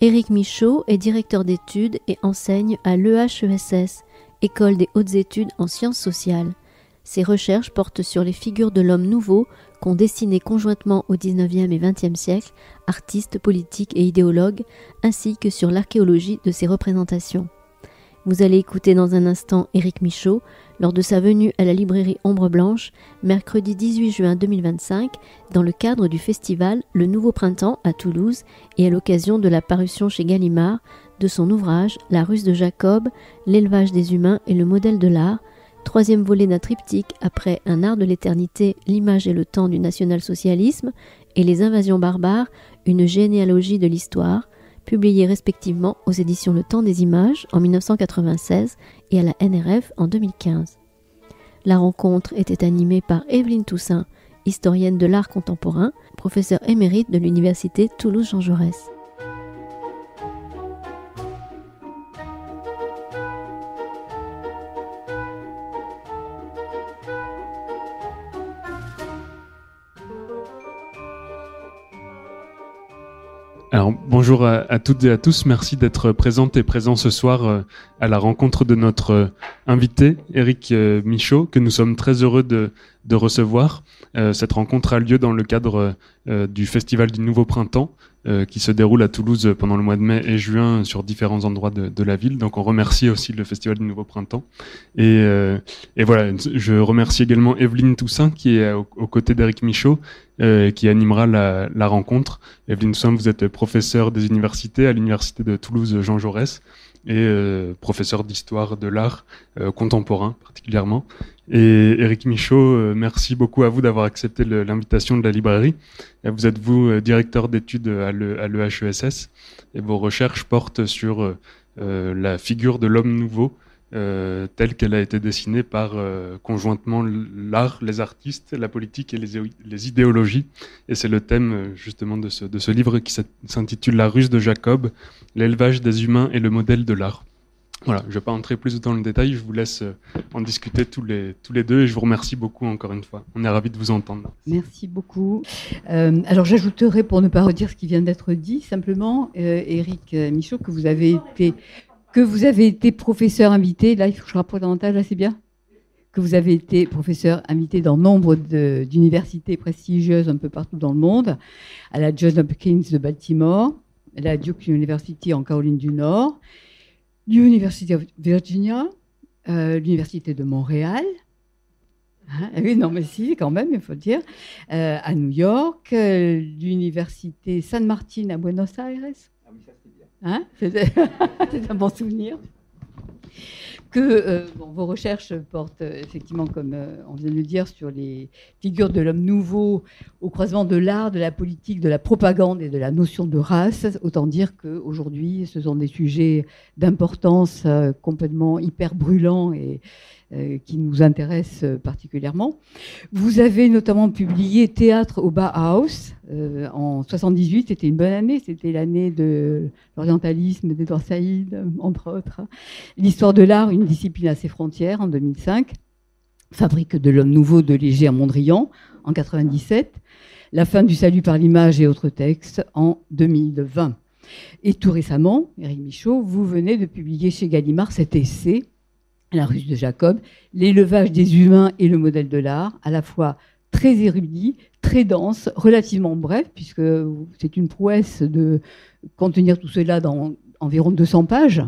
Éric Michaud est directeur d'études et enseigne à l'EHESS, École des hautes études en sciences sociales. Ses recherches portent sur les figures de l'homme nouveau qu'ont dessiné conjointement au XIXe et XXe siècle artistes, politiques et idéologues, ainsi que sur l'archéologie de ces représentations. Vous allez écouter dans un instant Éric Michaud lors de sa venue à la librairie Ombre Blanche, mercredi 18 juin 2025, dans le cadre du festival Le Nouveau Printemps à Toulouse et à l'occasion de la parution chez Gallimard de son ouvrage La ruse de Jacob, l'élevage des humains et le modèle de l'art, troisième volet d'un triptyque après Un art de l'éternité, l'image et le temps du national-socialisme et Les invasions barbares, une généalogie de l'histoire, publiés respectivement aux éditions Le Temps des Images en 1996 et à la NRF en 2015. La rencontre était animée par Evelyne Toussaint, historienne de l'art contemporain, professeure émérite de l'Université Toulouse-Jean Jaurès. Alors, bonjour à toutes et à tous, merci d'être présentes et présents ce soir à la rencontre de notre invité, Éric Michaud, que nous sommes très heureux de recevoir. Cette rencontre a lieu dans le cadre du Festival du Nouveau Printemps, qui se déroule à Toulouse pendant le mois de mai et juin sur différents endroits de la ville. Donc on remercie aussi le Festival du Nouveau Printemps. Et voilà, je remercie également Evelyne Toussaint qui est aux côtés d'Éric Michaud, qui animera la rencontre. Evelyne Toussaint, vous êtes professeure des universités à l'Université de Toulouse-Jean Jaurès et professeure d'histoire de l'art contemporain particulièrement. Et Éric Michaud, merci beaucoup à vous d'avoir accepté l'invitation de la librairie. Vous êtes, directeur d'études à l'EHESS, et vos recherches portent sur la figure de l'homme nouveau, telle qu'elle a été dessinée par conjointement l'art, les artistes, la politique et les idéologies. Et c'est le thème justement de ce livre qui s'intitule La ruse de Jacob, l'élevage des humains et le modèle de l'art. Voilà, je ne vais pas entrer plus dans le détail, je vous laisse en discuter tous les deux et je vous remercie beaucoup encore une fois. On est ravis de vous entendre. Merci beaucoup. Alors j'ajouterai, pour ne pas redire ce qui vient d'être dit, simplement, Éric Michaud, que vous avez été professeur invité, là il faut que je rapproche davantage, là c'est bien, que vous avez été professeur invité dans nombre d'universités prestigieuses un peu partout dans le monde, à la Johns Hopkins de Baltimore, à la Duke University en Caroline du Nord, l'Université of Virginia, l'Université de Montréal, oui, non mais si, quand même, il faut le dire, à New York, l'Université San Martin à Buenos Aires. Ah oui, ça c'était bien. C'est un bon souvenir. Que vos recherches portent effectivement, comme on vient de le dire, sur les figures de l'homme nouveau au croisement de l'art, de la politique, de la propagande et de la notion de race. Autant dire qu'aujourd'hui, ce sont des sujets d'importance complètement hyper brûlants et qui nous intéressent particulièrement. Vous avez notamment publié Théâtre au Bauhaus en 78, c'était une bonne année, c'était l'année de l'orientalisme d'Edouard Saïd, entre autres. L'histoire de l'art, une discipline à ses frontières, en 2005. Fabrique de l'homme nouveau de Léger à Mondrian, en 97. La fin du salut par l'image et autres textes, en 2020. Et tout récemment, Éric Michaud, vous venez de publier chez Gallimard cet essai, La ruse de Jacob, l'élevage des humains et le modèle de l'art, à la fois très érudit, très dense, relativement bref, puisque c'est une prouesse de contenir tout cela dans environ 200 pages,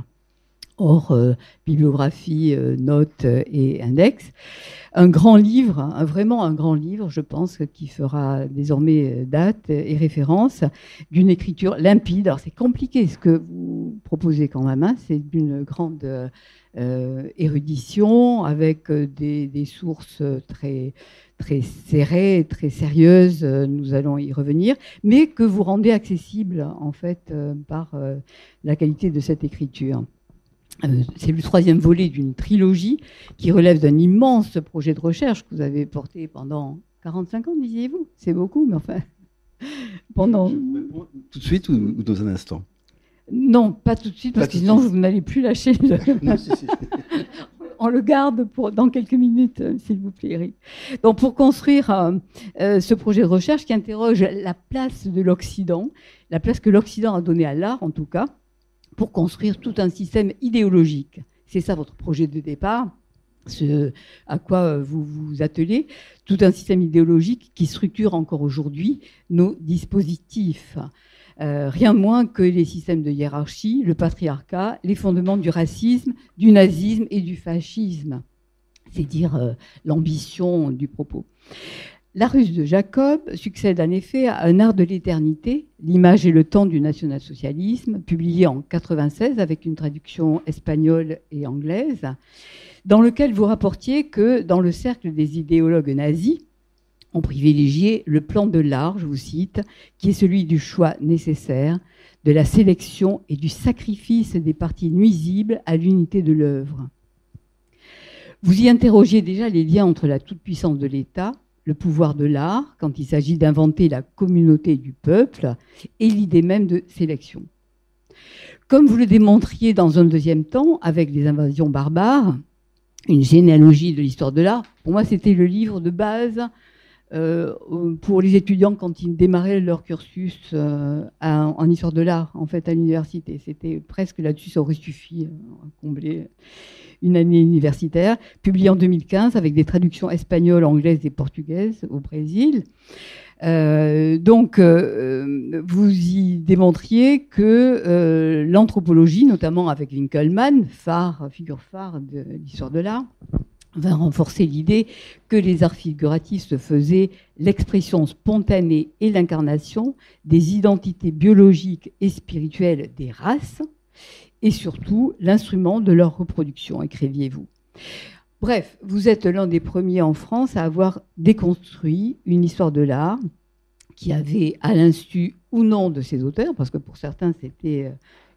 hors bibliographie, notes et index. Un grand livre, vraiment un grand livre, je pense, qui fera désormais date et référence, d'une écriture limpide. Alors c'est compliqué ce que vous proposez quand même, hein. C'est d'une grande érudition, avec des sources très, très serrées, très sérieuses, nous allons y revenir, mais que vous rendez accessible en fait par la qualité de cette écriture. C'est le troisième volet d'une trilogie qui relève d'un immense projet de recherche que vous avez porté pendant 45 ans, disiez-vous. C'est beaucoup, mais enfin, pendant... Tout de suite ou dans un instant? Non, pas tout de suite, parce que sinon vous n'allez plus lâcher. Non, si. on le garde dans quelques minutes, s'il vous plaît, Eric. Donc, pour construire ce projet de recherche qui interroge la place de l'Occident, la place que l'Occident a donnée à l'art, en tout cas, pour construire tout un système idéologique. C'est ça votre projet de départ, ce à quoi vous vous attelez, tout un système idéologique qui structure encore aujourd'hui nos dispositifs. Rien moins que les systèmes de hiérarchie, le patriarcat, les fondements du racisme, du nazisme et du fascisme. C'est dire l'ambition du propos. La ruse de Jacob succède en effet à Un art de l'éternité, l'image et le temps du national-socialisme, publié en 1996 avec une traduction espagnole et anglaise, dans lequel vous rapportiez que dans le cercle des idéologues nazis, on privilégiait le plan de l'art, je vous cite, qui est celui du choix nécessaire, de la sélection et du sacrifice des parties nuisibles à l'unité de l'œuvre. Vous y interrogiez déjà les liens entre la toute-puissance de l'État, le pouvoir de l'art, quand il s'agit d'inventer la communauté du peuple, et l'idée même de sélection. Comme vous le démontriez dans un deuxième temps, avec les invasions barbares, une généalogie de l'histoire de l'art, pour moi c'était le livre de base pour les étudiants quand ils démarraient leur cursus en histoire de l'art, en fait, à l'université. C'était presque là-dessus, ça aurait suffi à combler une année universitaire, publié en 2015 avec des traductions espagnoles, anglaises et portugaises au Brésil. Donc, vous y démontriez que l'anthropologie, notamment avec Winkelmann, figure phare de l'histoire de l'art, va renforcer l'idée que les arts figuratifs se faisaient l'expression spontanée et l'incarnation des identités biologiques et spirituelles des races, et surtout l'instrument de leur reproduction, écriviez-vous. Bref, vous êtes l'un des premiers en France à avoir déconstruit une histoire de l'art qui avait, à l'insu ou non de ses auteurs, parce que pour certains c'était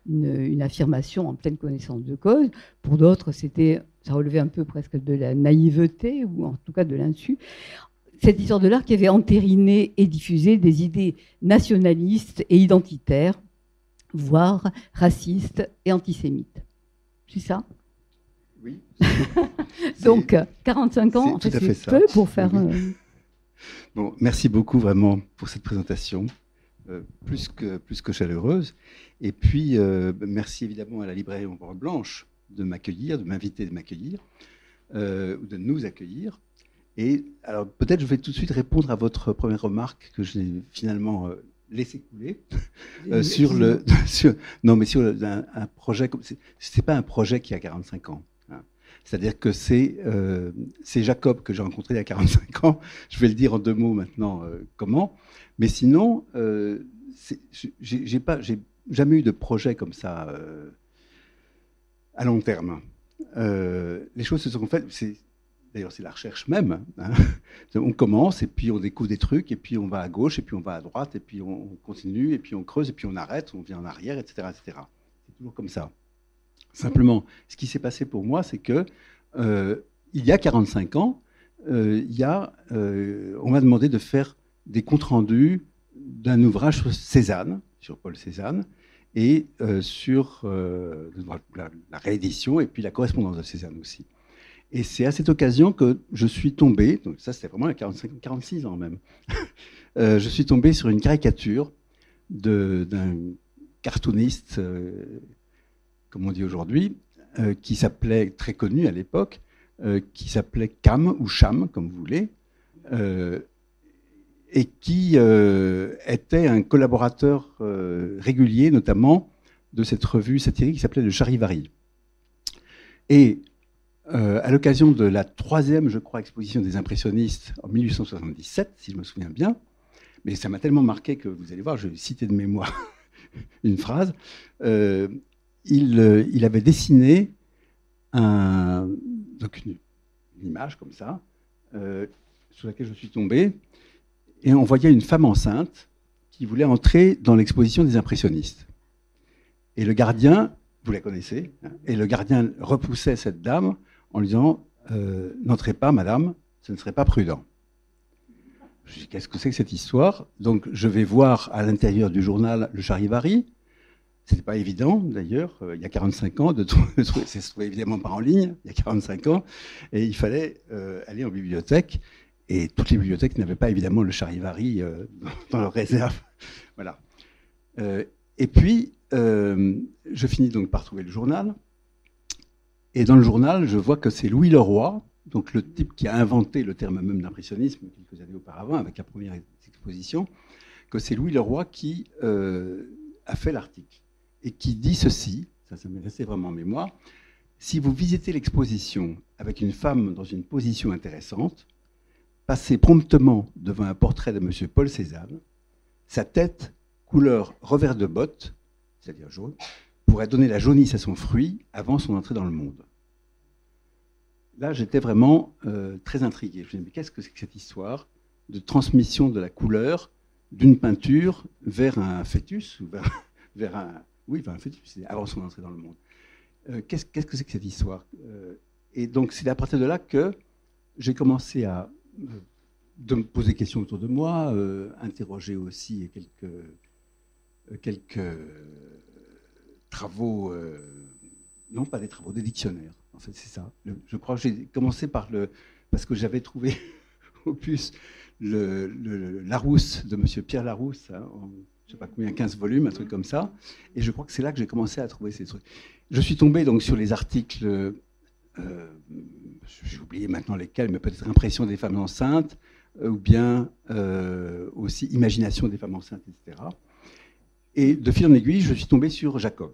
une affirmation en pleine connaissance de cause, pour d'autres ça relevait un peu presque de la naïveté, ou en tout cas de l'insu, cette histoire de l'art qui avait entériné et diffusé des idées nationalistes et identitaires, voire racistes et antisémites. C'est ça ? Oui. Donc, 45 ans, en fait, c'est peu pour faire... Bon, merci beaucoup vraiment pour cette présentation, plus que chaleureuse. Et puis, merci évidemment à la librairie Ombre Blanche de m'accueillir, de m'inviter, de m'accueillir, ou de nous accueillir. Et alors, peut-être je vais tout de suite répondre à votre première remarque que j'ai finalement laissé couler sur un projet comme c'est pas un projet qui a 45 ans. Hein. C'est-à-dire que c'est Jacob que j'ai rencontré il y a 45 ans. Je vais le dire en deux mots maintenant comment. Mais sinon, j'ai jamais eu de projet comme ça à long terme. Les choses se sont faites. D'ailleurs, c'est la recherche même. Hein. On commence, et puis on découvre des trucs, et puis on va à gauche, et puis on va à droite, et puis on continue, et puis on creuse, et puis on arrête, on vient en arrière, etc. etc. C'est toujours comme ça. Simplement, ce qui s'est passé pour moi, c'est que il y a 45 ans, on m'a demandé de faire des comptes rendus d'un ouvrage sur Cézanne, sur Paul Cézanne, et sur la réédition, et puis la correspondance de Cézanne aussi. Et c'est à cette occasion que je suis tombé, donc ça c'était vraiment il y a 46 ans même, je suis tombé sur une caricature d'un cartooniste, comme on dit aujourd'hui, qui s'appelait, très connu à l'époque, qui s'appelait Cam ou Cham, comme vous voulez, et qui était un collaborateur régulier, notamment de cette revue satirique qui s'appelait le Charivari. Et à l'occasion de la troisième, je crois, exposition des impressionnistes en 1877, si je me souviens bien, mais ça m'a tellement marqué que vous allez voir, je vais citer de mémoire une phrase, il avait dessiné donc une image comme ça, sur laquelle je suis tombé, et on voyait une femme enceinte qui voulait entrer dans l'exposition des impressionnistes. Et le gardien, vous la connaissez, hein, et le gardien repoussait cette dame en lui disant « N'entrez pas, madame, ce ne serait pas prudent ». Je dis « Qu'est-ce que c'est que cette histoire ?» Donc je vais voir à l'intérieur du journal Le Charivari. C'était pas évident, d'ailleurs, il y a 45 ans, de trouver, ça se trouvait évidemment pas en ligne, il y a 45 ans, et il fallait aller en bibliothèque, et toutes les bibliothèques n'avaient pas évidemment le Charivari dans leur réserve. Voilà. Et puis, je finis donc par trouver le journal, et dans le journal, je vois que c'est Louis Leroy, donc le type qui a inventé le terme même d'impressionnisme quelques années auparavant, avec la première exposition, que c'est Louis Leroy qui a fait l'article. Et qui dit ceci, ça m'est resté vraiment en mémoire: si vous visitez l'exposition avec une femme dans une position intéressante, passez promptement devant un portrait de M. Paul Cézanne, sa tête, couleur revers de botte, c'est-à-dire jaune, pourrait donner la jaunisse à son fruit avant son entrée dans le monde. Là, j'étais vraiment très intrigué. Je me disais, mais qu'est-ce que c'est que cette histoire de transmission de la couleur d'une peinture vers un fœtus, ou vers un... Oui, un fœtus, avant son entrée dans le monde. Qu'est-ce que c'est que cette histoire? Et donc, c'est à partir de là que j'ai commencé à de me poser des questions autour de moi, interroger aussi quelques travaux, non pas des travaux, des dictionnaires. En fait, c'est ça. Je crois que j'ai commencé parce que j'avais trouvé au puce Larousse de M. Pierre Larousse, hein, je ne sais pas combien, 15 volumes, un truc comme ça. Et je crois que c'est là que j'ai commencé à trouver ces trucs. Je suis tombé donc sur les articles, j'ai oublié maintenant lesquels, mais peut-être Impression des femmes enceintes, ou bien aussi Imagination des femmes enceintes, etc. Et de fil en aiguille, je suis tombé sur Jacob.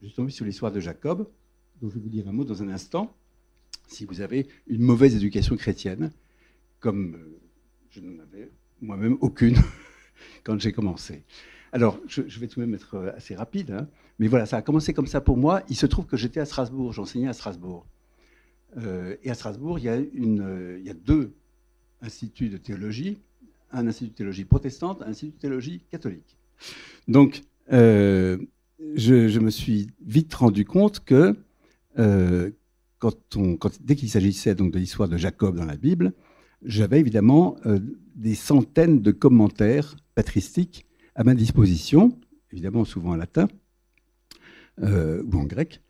Je suis tombé sur l'histoire de Jacob, dont je vais vous dire un mot dans un instant. Si vous avez une mauvaise éducation chrétienne, comme je n'en avais moi-même aucune quand j'ai commencé. Alors, je vais tout de même être assez rapide, hein, mais voilà, ça a commencé comme ça pour moi. Il se trouve que j'étais à Strasbourg, j'enseignais à Strasbourg. Et à Strasbourg, il y a deux instituts de théologie, un institut de théologie protestante, un institut de théologie catholique. Donc, je me suis vite rendu compte que dès qu'il s'agissait donc de l'histoire de Jacob dans la Bible, j'avais évidemment des centaines de commentaires patristiques à ma disposition, évidemment souvent en latin ou en grec,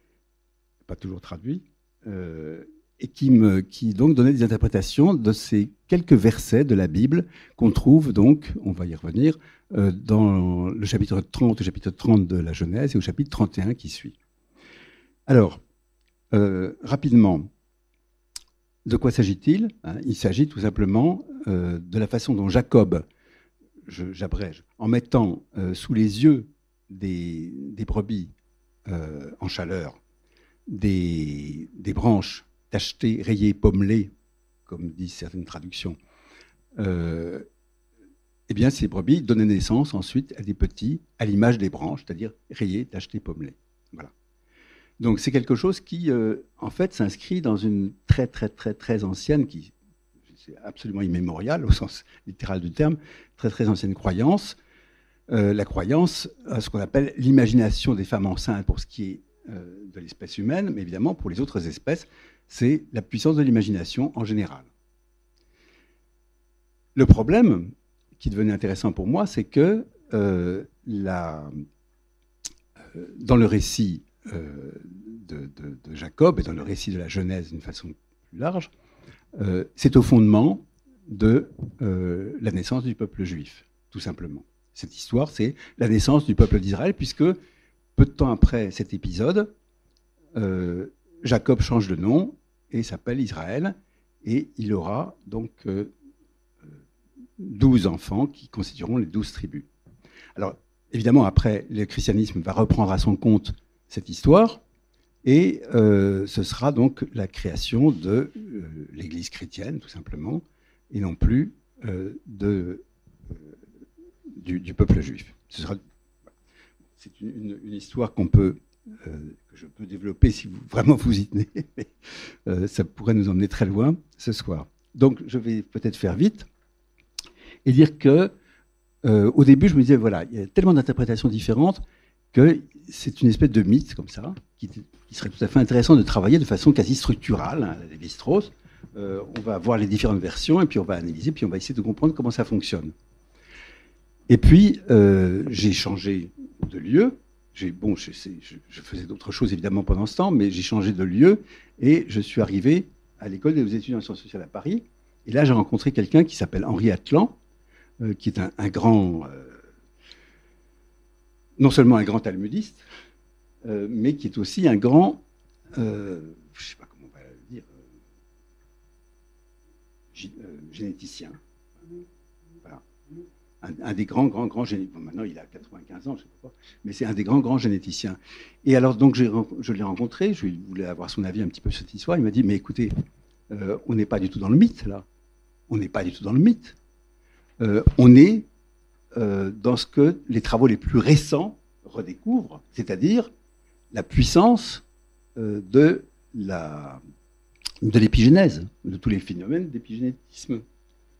pas toujours traduit, et qui donc donnaient des interprétations de ces quelques versets de la Bible qu'on trouve donc, on va y revenir, dans le chapitre 30, au chapitre 30 de la Genèse et au chapitre 31 qui suit. Alors, rapidement, de quoi s'agit-il? Il s'agit tout simplement de la façon dont Jacob, j'abrège, en mettant sous les yeux des brebis en chaleur, des branches tachetées, rayées, pommelées, comme disent certaines traductions, eh bien ces brebis donnaient naissance ensuite à des petits, à l'image des branches, c'est-à-dire rayés, tachetés, pommelés. Voilà. Donc c'est quelque chose qui, en fait, s'inscrit dans une très, très, très, très ancienne, c'est absolument immémoriale au sens littéral du terme, très, très ancienne croyance. La croyance à ce qu'on appelle l'imagination des femmes enceintes pour ce qui est de l'espèce humaine, mais évidemment pour les autres espèces, c'est la puissance de l'imagination en général. Le problème qui devenait intéressant pour moi, c'est que dans le récit de Jacob et dans le récit de la Genèse d'une façon plus large, c'est au fondement de la naissance du peuple juif, tout simplement. Cette histoire, c'est la naissance du peuple d'Israël, puisque peu de temps après cet épisode, Jacob change de nom et s'appelle Israël, et il aura donc 12 enfants qui constitueront les 12 tribus. Alors, évidemment, après, le christianisme va reprendre à son compte cette histoire, et ce sera donc la création de l'Église chrétienne, tout simplement, et non plus du peuple juif. C'est une histoire que je peux développer si vraiment vous y tenez, mais ça pourrait nous emmener très loin ce soir. Donc, je vais peut-être faire vite et dire que, au début, je me disais, voilà, il y a tellement d'interprétations différentes que c'est une espèce de mythe comme ça, qui serait tout à fait intéressant de travailler de façon quasi structurale, hein, Lévi-Strauss. On va voir les différentes versions, et puis on va analyser, puis on va essayer de comprendre comment ça fonctionne. Et puis, j'ai changé de lieu, je faisais d'autres choses évidemment pendant ce temps, mais j'ai changé de lieu et je suis arrivé à l'école des études en sciences sociales à Paris. Et là, j'ai rencontré quelqu'un qui s'appelle Henri Atlan, qui est un grand, non seulement un grand talmudiste, mais qui est aussi un grand, je ne sais pas comment on va le dire, généticien. Voilà. Un des grands généticiens. Bon, maintenant, il a 95 ans, je ne sais pas, mais c'est un des grands généticiens. Et alors, donc, je l'ai rencontré, je voulais avoir son avis un petit peu sur cette histoire. Il m'a dit, mais écoutez, on n'est pas du tout dans le mythe, là. On n'est pas du tout dans le mythe. On est dans ce que les travaux les plus récents redécouvrent, c'est-à-dire la puissance de l'épigénèse, de tous les phénomènes d'épigénétisme.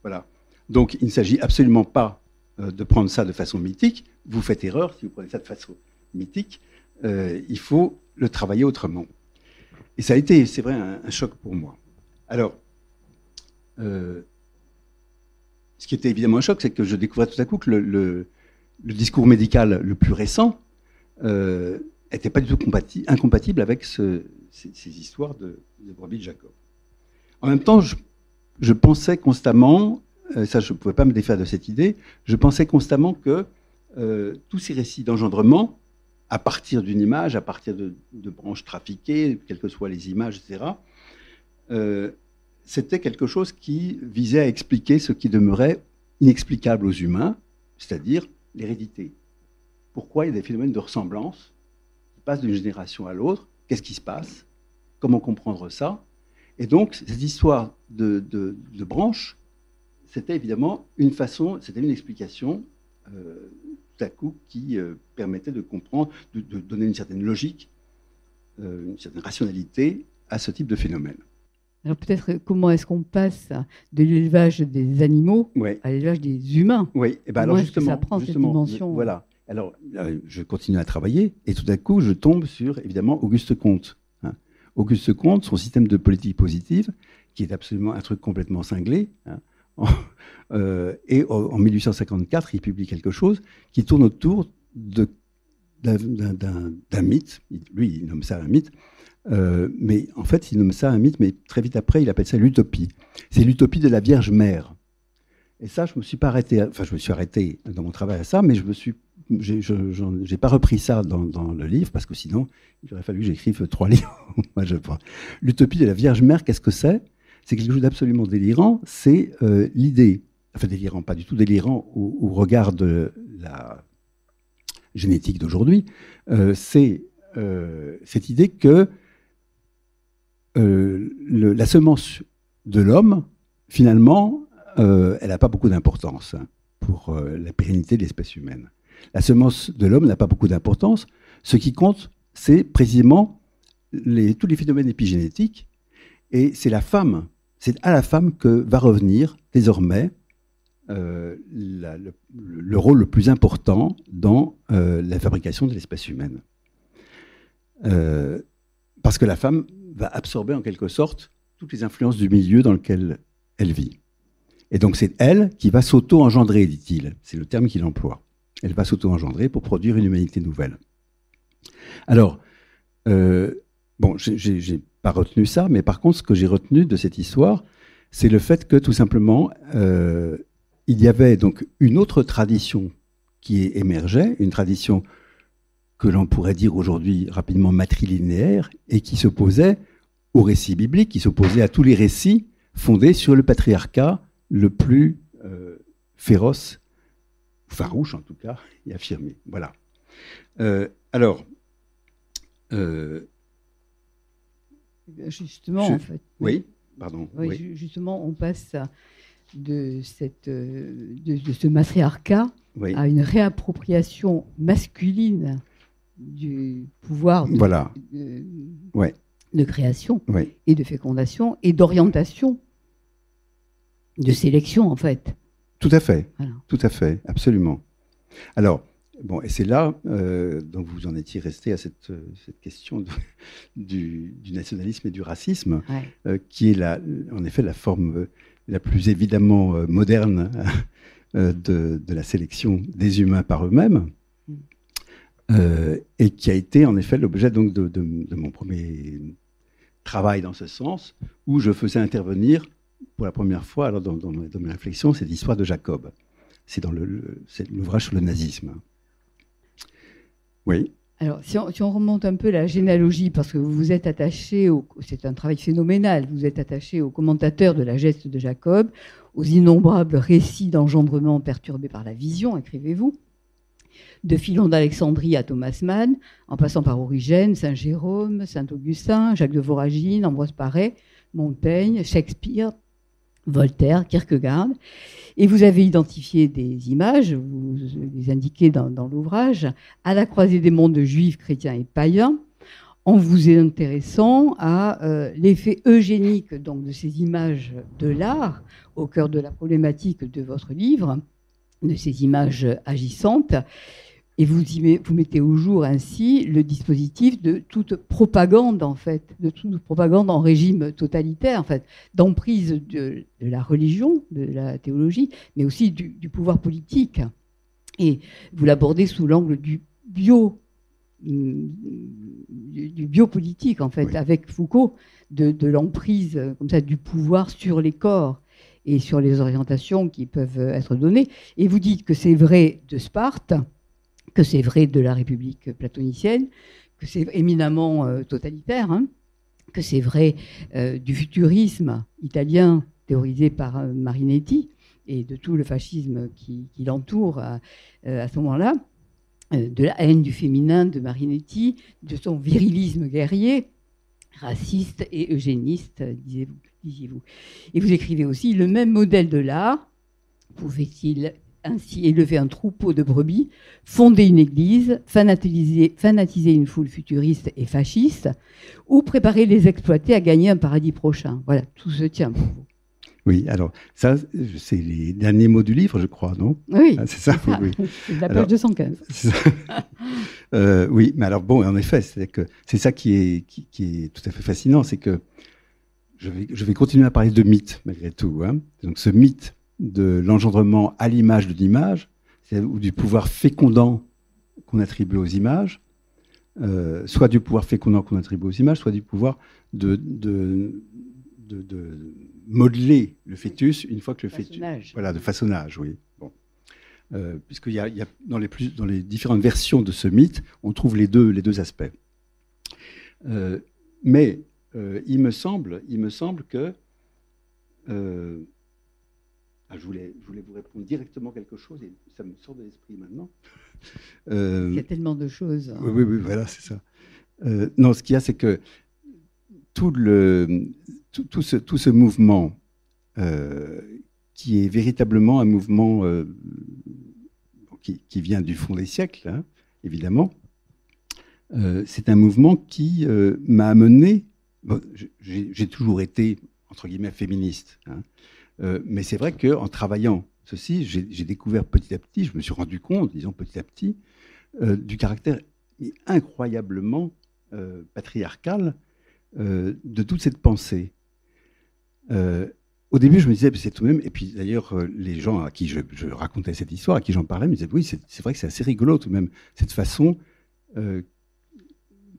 Voilà. Donc, il ne s'agit absolument pas de prendre ça de façon mythique. Vous faites erreur si vous prenez ça de façon mythique. Il faut le travailler autrement. Et ça a été, c'est vrai, un choc pour moi. Alors, ce qui était évidemment un choc, c'est que je découvrais tout à coup que le discours médical le plus récent n'était pas du tout incompatible avec ces histoires de brebis de Jacob. En même temps, je pensais constamment, ça je ne pouvais pas me défaire de cette idée, je pensais constamment que tous ces récits d'engendrement, à partir d'une image, à partir de branches trafiquées, quelles que soient les images, etc., c'était quelque chose qui visait à expliquer ce qui demeurait inexplicable aux humains, c'est-à-dire l'hérédité. Pourquoi il y a des phénomènes de ressemblance qui passent d'une génération à l'autre? Qu'est-ce qui se passe? Comment comprendre ça? Et donc, cette histoire de branches, c'était évidemment une façon, c'était une explication tout à coup qui permettait de comprendre, de donner une certaine logique, une certaine rationalité à ce type de phénomène. Alors peut-être comment est-ce qu'on passe de l'élevage des animaux à l'élevage des humains? Oui, et ben alors justement, ça prend cette dimension. Voilà. Alors je continue à travailler et tout à coup je tombe sur évidemment Auguste Comte. Auguste Comte, son système de politique positive, qui est absolument un truc complètement cinglé. Et en 1854, il publie quelque chose qui tourne autour d'un mythe. Lui, il nomme ça un mythe. Mais en fait, il nomme ça un mythe, mais très vite après, il appelle ça l'utopie. C'est l'utopie de la Vierge Mère. Et ça, je me suis pas arrêté. Enfin, je me suis arrêté dans mon travail à ça, mais j'ai pas repris ça dans le livre parce que sinon, il aurait fallu que j'écrive 3 livres. Moi, je pense. L'utopie de la Vierge Mère, qu'est-ce que c'est? C'est quelque chose d'absolument délirant. C'est l'idée, enfin délirant, pas du tout délirant au regard de la génétique d'aujourd'hui. C'est cette idée que la semence de l'homme, finalement, elle n'a pas beaucoup d'importance pour la pérennité de l'espèce humaine. La semence de l'homme n'a pas beaucoup d'importance. Ce qui compte, c'est précisément tous les phénomènes épigénétiques. Et c'est à la femme que va revenir désormais le rôle le plus important dans la fabrication de l'espèce humaine. Parce que la femme va absorber en quelque sorte toutes les influences du milieu dans lequel elle vit. Et donc c'est elle qui va s'auto-engendrer, dit-il. C'est le terme qu'il emploie. Elle va s'auto-engendrer pour produire une humanité nouvelle. Alors, bon, j'ai pas retenu ça, mais par contre, ce que j'ai retenu de cette histoire, c'est le fait que tout simplement, il y avait donc une autre tradition qui émergeait, une tradition que l'on pourrait dire aujourd'hui rapidement matrilinéaire, et qui s'opposait au récit biblique, qui s'opposait à tous les récits fondés sur le patriarcat le plus féroce, farouche en tout cas, et affirmé. Voilà. Alors, justement, en fait. Oui, pardon. Oui. Justement, on passe de ce matriarcat à une réappropriation masculine du pouvoir de création et de fécondation et d'orientation, de sélection en fait. Tout à fait, voilà. Tout à fait, absolument. Alors, bon, et c'est là, donc vous en étiez resté à cette question du nationalisme et du racisme, qui est en effet la forme la plus évidemment moderne de la sélection des humains par eux-mêmes. et qui a été en effet l'objet donc de mon premier travail dans ce sens, où je faisais intervenir pour la première fois, alors dans mes réflexions, cette histoire de Jacob. C'est dans c'est l'ouvrage sur le nazisme. Oui. Alors, si on remonte un peu la généalogie, parce que vous vous êtes attaché, c'est un travail phénoménal, vous êtes attaché aux commentateurs de la geste de Jacob, aux innombrables récits d'engendrement perturbés par la vision, écrivez-vous, de Philon d'Alexandrie à Thomas Mann, en passant par Origène, Saint Jérôme, Saint Augustin, Jacques de Voragine, Ambroise Paré, Montaigne, Shakespeare, Voltaire, Kierkegaard. Et vous avez identifié des images, vous les indiquez dans l'ouvrage, à la croisée des mondes juifs, chrétiens et païens, en vous intéressant à l'effet eugénique donc, de ces images de l'art, au cœur de la problématique de votre livre, de ces images agissantes. Et vous mettez au jour ainsi le dispositif de toute propagande, en fait, de toute propagande en régime totalitaire, en fait, d'emprise de la religion, de la théologie, mais aussi du pouvoir politique. Et vous l'abordez sous l'angle du biopolitique, en fait, oui. Avec Foucault, de l'emprise, comme ça, du pouvoir sur les corps et sur les orientations qui peuvent être données. Et vous dites que c'est vrai de Sparte, que c'est vrai de la République platonicienne, que c'est éminemment totalitaire, hein, que c'est vrai du futurisme italien théorisé par Marinetti et de tout le fascisme qui l'entoure à ce moment-là, de la haine du féminin de Marinetti, de son virilisme guerrier, raciste et eugéniste, disiez-vous. Et vous écrivez aussi, le même modèle de l'art pouvait-il ainsi élever un troupeau de brebis, fonder une église, fanatiser une foule futuriste et fasciste, ou préparer les exploités à gagner un paradis prochain. Voilà, tout se tient pour vous. Oui, alors ça, c'est les derniers mots du livre, je crois, non? Oui, c'est ça. Oui. C'est la page 215. Oui, mais alors bon, en effet, c'est ça qui est tout à fait fascinant, c'est que je vais continuer à parler de mythe, malgré tout. Hein. Donc ce mythe de l'engendrement à l'image de l'image, ou du pouvoir fécondant qu'on attribue aux images, soit du pouvoir fécondant qu'on attribue aux images, soit du pouvoir de modeler le fœtus une fois que le fœtus... Voilà, de façonnage, oui. Bon. Puisqu'il y a dans les différentes versions de ce mythe, on trouve les deux aspects. Mais il me semble que... je voulais vous répondre directement quelque chose et ça me sort de l'esprit maintenant. Il y a tellement de choses. Hein. Oui, voilà, c'est ça. Non, ce qu'il y a, c'est que tout ce mouvement qui est véritablement un mouvement qui vient du fond des siècles, hein, évidemment, c'est un mouvement qui m'a amené... Bon, j'ai toujours été, entre guillemets, féministe, hein, mais c'est vrai qu'en travaillant ceci, j'ai découvert petit à petit, je me suis rendu compte, disons petit à petit, du caractère incroyablement patriarcal de toute cette pensée. Au début, je me disais, c'est tout de même, et puis d'ailleurs, les gens à qui je racontais cette histoire, à qui j'en parlais, me disaient, oui, c'est vrai que c'est assez rigolo tout de même, cette façon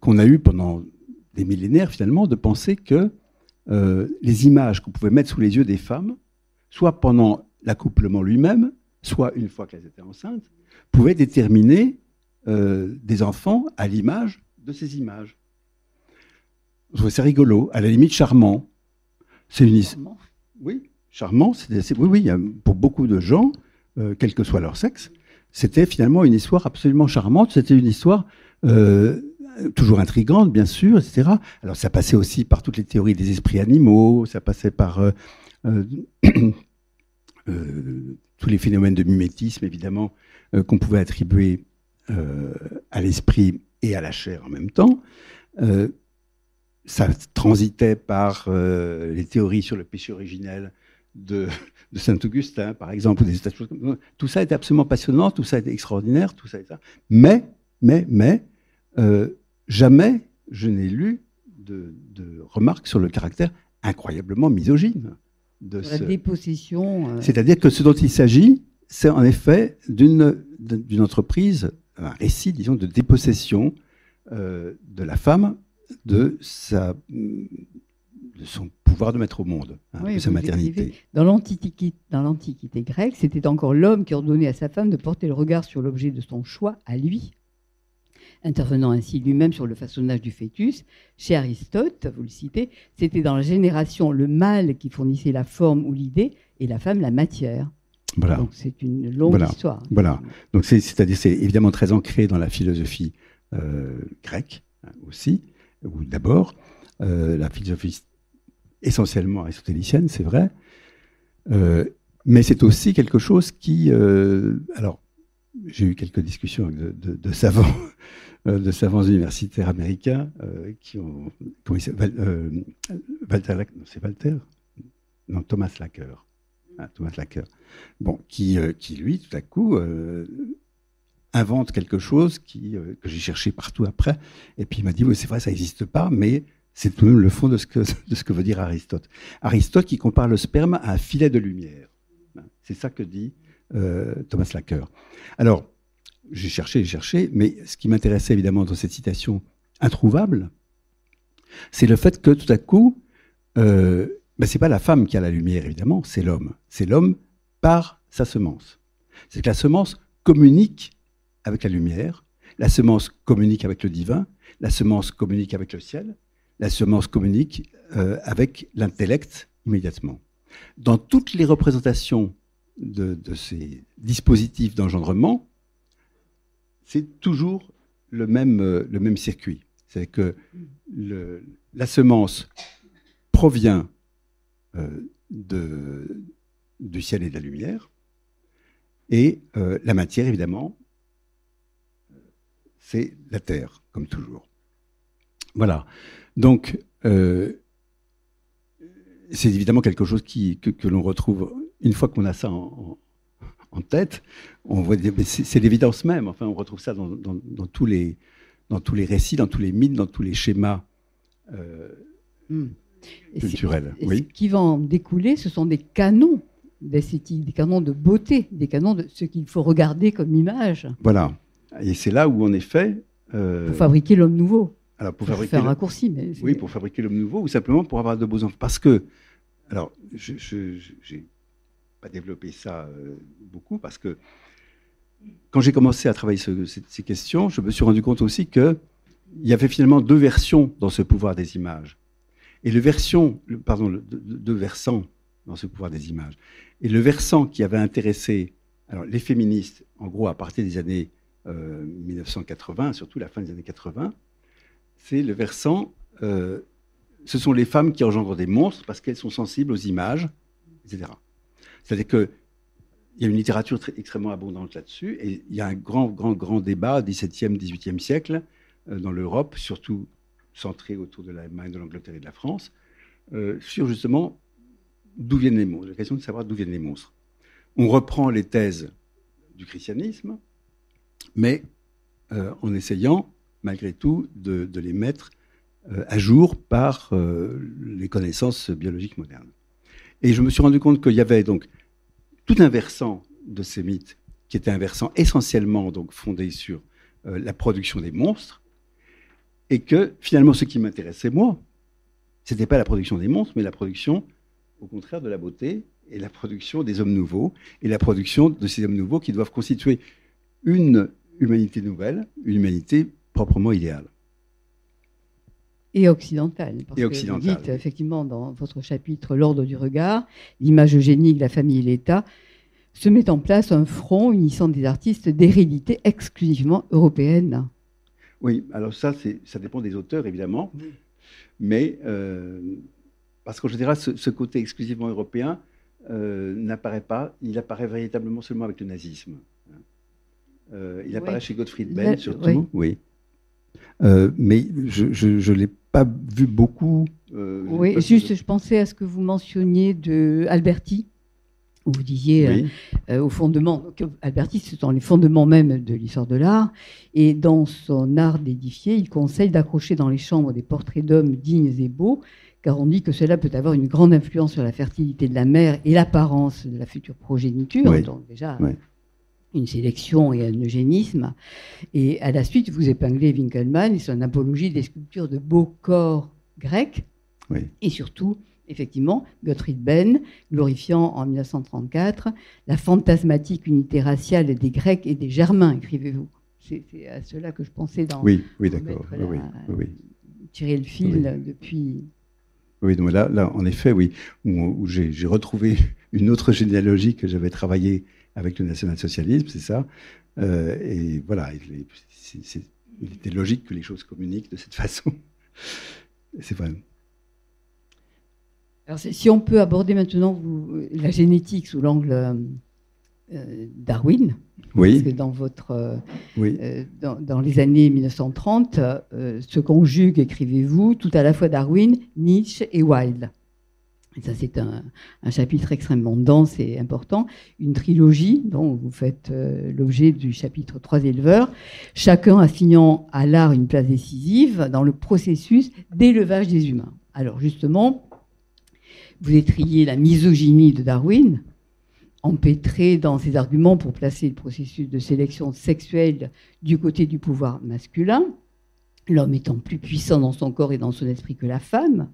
qu'on a eue pendant des millénaires, finalement, de penser que les images qu'on pouvait mettre sous les yeux des femmes, soit pendant l'accouplement lui-même, soit une fois qu'elles étaient enceintes, pouvaient déterminer des enfants à l'image de ces images. Je trouvais ça rigolo, à la limite charmant. C'est une histoire. Oui, charmant. Oui, pour beaucoup de gens, quel que soit leur sexe, c'était finalement une histoire absolument charmante. C'était une histoire toujours intrigante, bien sûr, etc. Alors, ça passait aussi par toutes les théories des esprits animaux, ça passait par tous les phénomènes de mimétisme, évidemment, qu'on pouvait attribuer à l'esprit et à la chair en même temps. Ça transitait par les théories sur le péché originel de Saint-Augustin, par exemple. Tout ça était absolument passionnant, tout ça était extraordinaire, tout ça était ça. Mais jamais je n'ai lu de remarques sur le caractère incroyablement misogyne de la dépossession. C'est-à-dire que ce dont il s'agit, c'est en effet d'une entreprise un récit, disons, de dépossession de la femme de son pouvoir de mettre au monde, Oui, de sa vous maternité. écrivez, dans l'Antiquité grecque, c'était encore l'homme qui ordonnait à sa femme de porter le regard sur l'objet de son choix à lui, intervenant ainsi lui-même sur le façonnage du fœtus. Chez Aristote, vous le citez, c'était dans la génération le mâle qui fournissait la forme ou l'idée et la femme la matière. Voilà. Donc c'est une longue histoire. Voilà. Donc c'est-à-dire c'est évidemment très ancré dans la philosophie grecque aussi, ou d'abord la philosophie essentiellement aristotélicienne, c'est vrai, mais c'est aussi quelque chose qui... alors, j'ai eu quelques discussions avec de savants, de savants universitaires américains qui ont... Comment il s'appelle Thomas Lacker. Thomas Lacker. Bon, qui lui, tout à coup, invente quelque chose que j'ai cherché partout après. Et puis il m'a dit, oui, c'est vrai, ça n'existe pas, mais c'est tout de même le fond de ce que veut dire Aristote. Aristote qui compare le sperme à un filet de lumière. C'est ça que dit Thomas Lacker. Alors, j'ai cherché, mais ce qui m'intéressait évidemment dans cette citation introuvable, c'est le fait que tout à coup, c'est pas la femme qui a la lumière, évidemment, c'est l'homme. C'est l'homme par sa semence. C'est que la semence communique avec la lumière, la semence communique avec le divin, la semence communique avec le ciel, la semence communique avec l'intellect immédiatement. Dans toutes les représentations de ces dispositifs d'engendrement, c'est toujours le même circuit. C'est que la semence provient du ciel et de la lumière, et la matière, évidemment, c'est la terre, comme toujours. Voilà. Donc, c'est évidemment quelque chose que l'on retrouve, une fois qu'on a ça en tête, on voit, c'est l'évidence même. Enfin, on retrouve ça dans tous les récits, dans tous les mythes, dans tous les schémas culturels. Et ce qui va en découler, ce sont des canons d'esthétique, des canons de beauté, des canons de ce qu'il faut regarder comme image. Voilà. Et c'est là où, en effet... pour fabriquer l'homme nouveau. Alors, pour fabriquer faire un raccourci, mais oui, pour fabriquer l'homme nouveau, ou simplement pour avoir de beaux enfants. Parce que, alors, je n'ai pas développé ça beaucoup, parce que quand j'ai commencé à travailler ces questions, je me suis rendu compte aussi qu'il y avait finalement deux versions dans ce pouvoir des images. Et deux versants dans ce pouvoir des images. Et le versant qui avait intéressé les féministes, en gros, à partir des années 1980, surtout la fin des années 80, c'est le versant, ce sont les femmes qui engendrent des monstres parce qu'elles sont sensibles aux images, etc. C'est-à-dire qu'il y a une littérature extrêmement abondante là-dessus, et il y a un grand débat, 17e, 18e siècle, dans l'Europe, surtout centré autour de l'Allemagne, de l'Angleterre et de la France, sur justement d'où viennent les monstres, la question de savoir d'où viennent les monstres. On reprend les thèses du christianisme, mais en essayant, malgré tout, de les mettre à jour par les connaissances biologiques modernes. Et je me suis rendu compte qu'il y avait donc tout un versant de ces mythes qui était un versant essentiellement donc fondé sur la production des monstres, et que finalement ce qui m'intéressait moi, c'était pas la production des monstres, mais la production, au contraire, de la beauté et la production des hommes nouveaux, et la production de ces hommes nouveaux qui doivent constituer une humanité nouvelle, une humanité proprement idéale. Et occidentale. Parce que vous dites, effectivement, dans votre chapitre « L'ordre du regard », l'image eugénique, la famille et l'État, se met en place un front unissant des artistes d'hérédité exclusivement européenne. Oui, alors ça dépend des auteurs, évidemment, mais parce qu'en général, ce côté exclusivement européen n'apparaît pas, il apparaît véritablement seulement avec le nazisme. Il apparaît chez Gottfried Benn, surtout, oui. Mais je ne l'ai pas vu beaucoup. Je pensais à ce que vous mentionniez de Alberti, où vous disiez au fondement. Alberti, ce sont les fondements même de l'histoire de l'art. Et dans son art d'édifier, il conseille d'accrocher dans les chambres des portraits d'hommes dignes et beaux, car on dit que cela peut avoir une grande influence sur la fertilité de la mère et l'apparence de la future progéniture. Donc déjà, une sélection et un eugénisme. Et à la suite, vous épinglez Winkelmann et son apologie des sculptures de beaux corps grecs. Oui. Et surtout, effectivement, Gottfried Benn, glorifiant en 1934 la fantasmatique unité raciale des Grecs et des Germains, écrivez-vous. C'est à cela que je pensais dans... Oui, d'accord. Oui. Tirer le fil depuis... Oui, donc là, en effet, oui, où j'ai retrouvé une autre généalogie que j'avais travaillée avec le national-socialisme, c'est ça. Et voilà, il était logique que les choses communiquent de cette façon. C'est vrai. Alors, si on peut aborder maintenant la génétique sous l'angle Darwin, oui. parce que dans votre, dans les années 1930, se conjuguent, écrivez-vous, tout à la fois Darwin, Nietzsche et Wilde. Et ça, c'est un chapitre extrêmement dense et important. Une trilogie dont vous faites l'objet du chapitre 3 éleveurs, chacun assignant à l'art une place décisive dans le processus d'élevage des humains. Alors justement, vous étriez la misogynie de Darwin, empêtré dans ses arguments pour placer le processus de sélection sexuelle du côté du pouvoir masculin, l'homme étant plus puissant dans son corps et dans son esprit que la femme,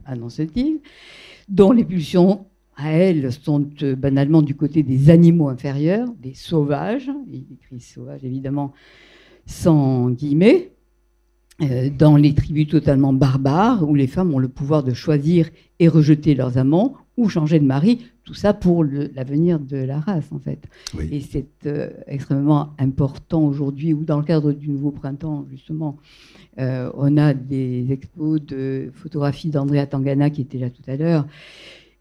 annonce-t-il, dont les pulsions, à elles, sont banalement du côté des animaux inférieurs, des sauvages, il écrit sauvages évidemment sans guillemets, dans les tribus totalement barbares, où les femmes ont le pouvoir de choisir et rejeter leurs amants, ou changer de mari, tout ça pour l'avenir de la race, en fait. Oui. Et c'est extrêmement important aujourd'hui, où dans le cadre du Nouveau Printemps, justement, on a des expos de photographies d'Andrea Tangana, qui était là tout à l'heure,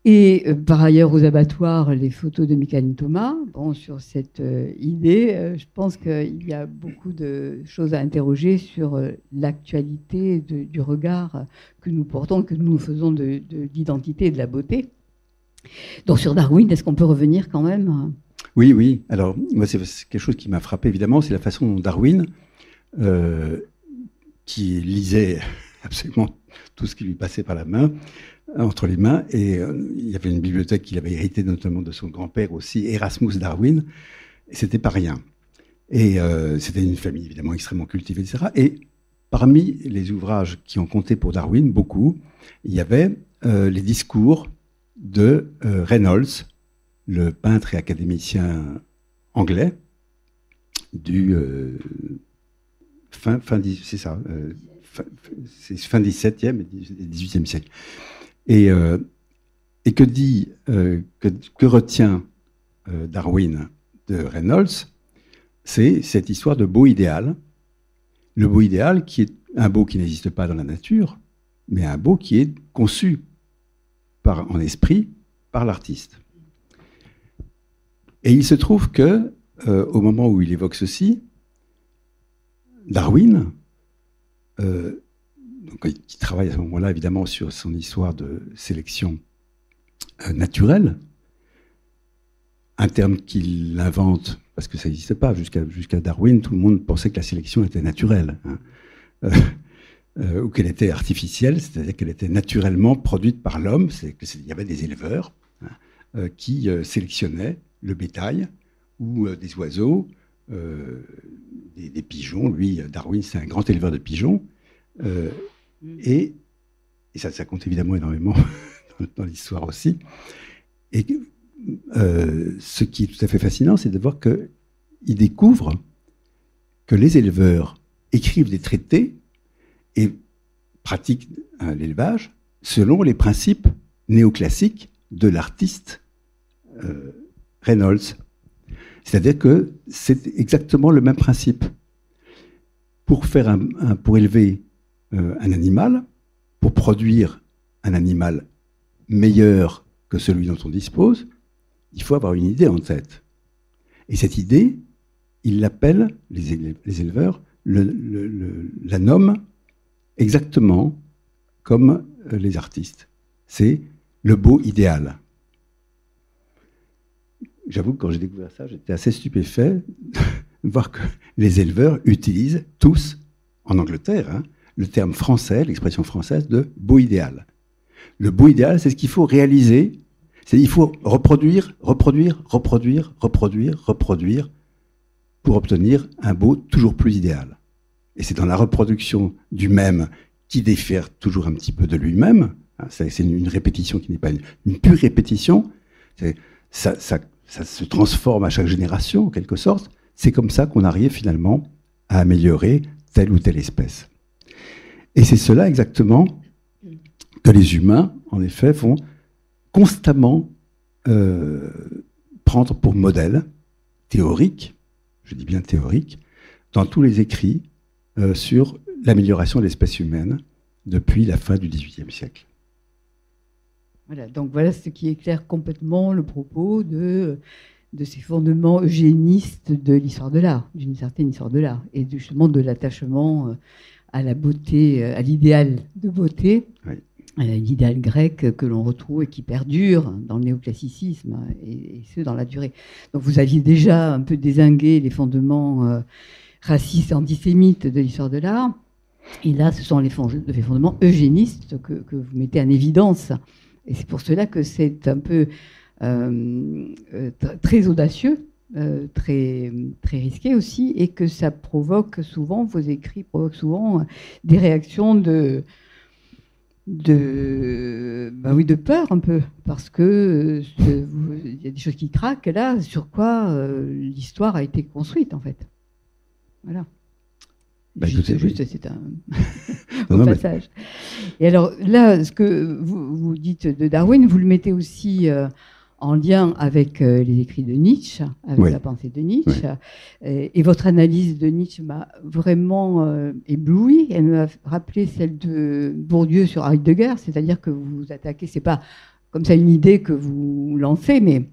et par ailleurs, aux abattoirs, les photos de Michael Thomas. Bon, sur cette idée, je pense qu'il y a beaucoup de choses à interroger sur l'actualité du regard que nous portons, que nous faisons de l'identité et de la beauté. Donc sur Darwin, est-ce qu'on peut revenir quand même ? Oui. Alors, moi, c'est quelque chose qui m'a frappé, évidemment, c'est la façon dont Darwin, qui lisait absolument tout ce qui lui passait par la main, entre les mains, et il y avait une bibliothèque qu'il avait héritée notamment de son grand-père aussi, Erasmus Darwin, et c'était pas rien. Et c'était une famille évidemment extrêmement cultivée, etc. Et parmi les ouvrages qui ont compté pour Darwin, beaucoup, il y avait les discours de Reynolds, le peintre et académicien anglais du fin 17e et 18e siècle. Et que retient Darwin de Reynolds, c'est cette histoire de beau idéal. Le beau idéal qui est un beau qui n'existe pas dans la nature, mais un beau qui est conçu en esprit par l'artiste. Et il se trouve que, au moment où il évoque ceci, Darwin, qui travaille à ce moment-là évidemment sur son histoire de sélection naturelle, un terme qu'il invente parce que ça n'existe pas. Jusqu'à Darwin, tout le monde pensait que la sélection était naturelle, ou qu'elle était artificielle, c'est-à-dire qu'elle était naturellement produite par l'homme. Il y avait des éleveurs qui sélectionnaient le bétail ou des oiseaux, des pigeons. Lui, Darwin, c'est un grand éleveur de pigeons. Et ça compte évidemment énormément dans l'histoire aussi. Et ce qui est tout à fait fascinant, c'est de voir qu'il découvre que les éleveurs écrivent des traités et pratiquent l'élevage selon les principes néoclassiques de l'artiste Reynolds. C'est-à-dire que c'est exactement le même principe. Pour élever un animal, pour produire un animal meilleur que celui dont on dispose, il faut avoir une idée en tête. Et cette idée, ils l'appellent, les éleveurs, la nomment exactement comme les artistes. C'est le beau idéal. J'avoue que quand j'ai découvert ça, j'étais assez stupéfait de voir que les éleveurs utilisent tous, en Angleterre, le terme français, l'expression française de beau idéal. Le beau idéal, c'est ce qu'il faut réaliser. Il faut reproduire pour obtenir un beau toujours plus idéal. Et c'est dans la reproduction du même qui diffère toujours un petit peu de lui-même. C'est une répétition qui n'est pas une pure répétition. Ça se transforme à chaque génération, en quelque sorte. C'est comme ça qu'on arrive finalement à améliorer telle ou telle espèce. Et c'est cela exactement que les humains, en effet, vont constamment prendre pour modèle théorique, je dis bien théorique, dans tous les écrits sur l'amélioration de l'espèce humaine depuis la fin du XVIIIe siècle. Voilà, donc voilà ce qui éclaire complètement le propos de ces fondements eugénistes de l'histoire de l'art, d'une certaine histoire de l'art, et justement de l'attachement à la beauté, à l'idéal de beauté, oui. À l'idéal grec que l'on retrouve et qui perdure dans le néoclassicisme, et ce, dans la durée. Donc vous aviez déjà un peu dézingué les fondements racistes et antisémites de l'histoire de l'art, et là, ce sont les fondements eugénistes que vous mettez en évidence. Et c'est pour cela que c'est un peu très audacieux, très, très risqué aussi, et que ça provoque souvent, vos écrits provoquent souvent des réactions de peur un peu, parce que il y a des choses qui craquent là, sur quoi l'histoire a été construite en fait. Voilà. C'est un au passage. Et alors là, ce que vous dites de Darwin, vous le mettez aussi en lien avec les écrits de Nietzsche, avec la pensée de Nietzsche. Oui. Et votre analyse de Nietzsche m'a vraiment ébloui. Elle m'a rappelé celle de Bourdieu sur Heidegger, c'est-à-dire que vous attaquez, c'est pas comme ça une idée que vous lancez, mais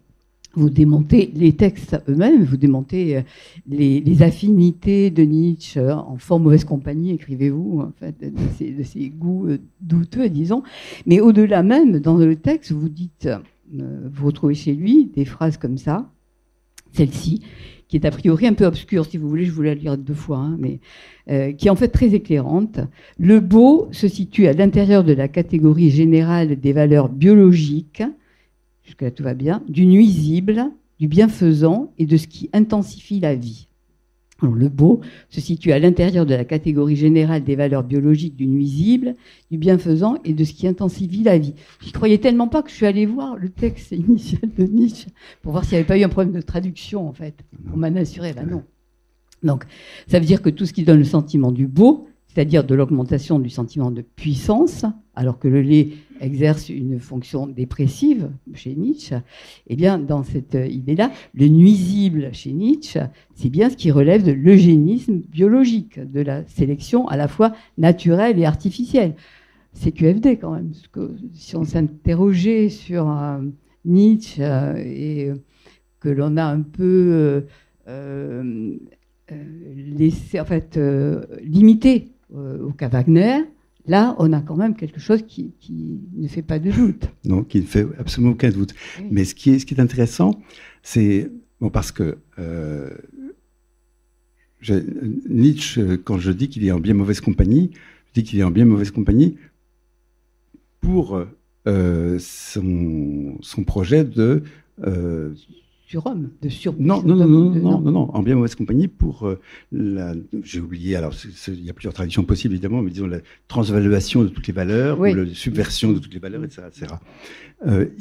vous démontez les textes eux-mêmes, vous démontez les affinités de Nietzsche en fort mauvaise compagnie, écrivez-vous, en fait, de ses goûts douteux, disons. Mais au-delà même, dans le texte, vous dites, vous retrouvez chez lui des phrases comme ça, celle-ci, qui est a priori un peu obscure, si vous voulez, je vous la lire 2 fois, hein, mais qui est en fait très éclairante. Le beau se situe à l'intérieur de la catégorie générale des valeurs biologiques, jusque-là tout va bien, du nuisible, du bienfaisant et de ce qui intensifie la vie. Alors, le beau se situe à l'intérieur de la catégorie générale des valeurs biologiques du nuisible, du bienfaisant et de ce qui intensifie la vie. J'y croyais tellement pas que je suis allée voir le texte initial de Nietzsche pour voir s'il n'y avait pas eu un problème de traduction, en fait. On m'en assurait, ben non. Donc, ça veut dire que tout ce qui donne le sentiment du beau, c'est-à-dire de l'augmentation du sentiment de puissance, alors que le lait exerce une fonction dépressive chez Nietzsche, eh bien, dans cette idée-là, le nuisible chez Nietzsche, c'est bien ce qui relève de l'eugénisme biologique, de la sélection à la fois naturelle et artificielle. C'est QFD quand même, parce que si on s'interrogeait sur Nietzsche et que l'on a un peu laissé, en fait, limité au cas Wagner, là, on a quand même quelque chose qui ne fait pas de doute. Non, qui ne fait absolument aucun doute. Oui. Mais ce qui est intéressant, c'est... Bon, parce que Nietzsche, quand je dis qu'il est en bien mauvaise compagnie, je dis qu'il est en bien mauvaise compagnie pour son projet de... surhomme, de sur. Non, en bien mauvaise compagnie pour j'ai oublié, alors il y a plusieurs traductions possibles évidemment, mais disons la transvaluation de toutes les valeurs, ou la subversion de toutes les valeurs, etc.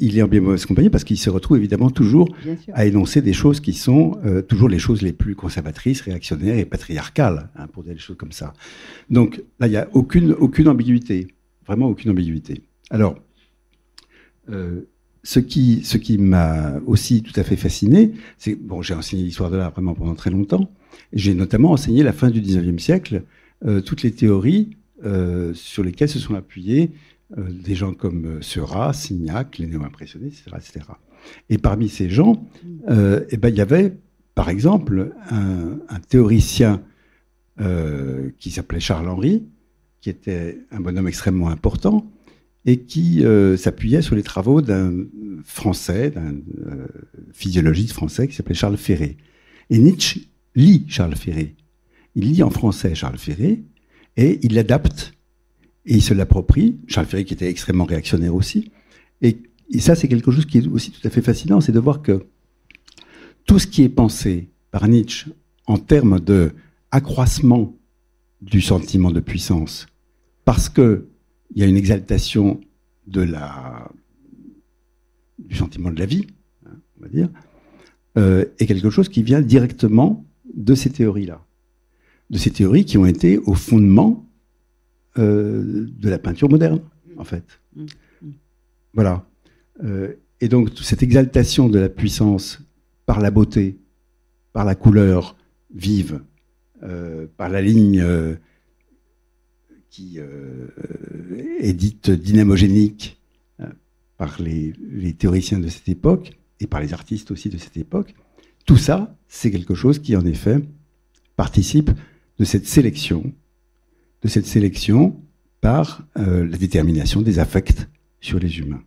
Il est en bien mauvaise compagnie parce qu'il se retrouve évidemment toujours à énoncer des choses qui sont toujours les choses les plus conservatrices, réactionnaires et patriarcales, hein, pour dire des choses comme ça. Donc là, il n'y a aucune ambiguïté, vraiment aucune ambiguïté. Alors, ce qui m'a aussi tout à fait fasciné, c'est bon, j'ai enseigné l'histoire de l'art vraiment pendant très longtemps. J'ai notamment enseigné la fin du XIXe siècle toutes les théories sur lesquelles se sont appuyés des gens comme Seurat, Signac, les néo-impressionnistes, etc., etc. Et parmi ces gens, il y avait, par exemple, un théoricien qui s'appelait Charles Henry, qui était un bonhomme extrêmement important, et qui s'appuyait sur les travaux d'un Français, d'un physiologiste français qui s'appelait Charles Ferré. Et Nietzsche lit Charles Ferré. Il lit en français Charles Ferré, et il l'adapte, et il se l'approprie. Charles Ferré qui était extrêmement réactionnaire aussi. Et ça, c'est quelque chose qui est aussi tout à fait fascinant, c'est de voir que tout ce qui est pensé par Nietzsche en termes d'accroissement du sentiment de puissance, parce qu'il y a une exaltation du sentiment de la vie, on va dire, est quelque chose qui vient directement de ces théories-là. De ces théories qui ont été au fondement de la peinture moderne, en fait. Voilà. Et donc, cette exaltation de la puissance par la beauté, par la couleur vive, par la ligne qui est dite dynamogénique par les théoriciens de cette époque et par les artistes aussi de cette époque, tout ça, c'est quelque chose qui, en effet, participe de cette sélection par la détermination des affects sur les humains.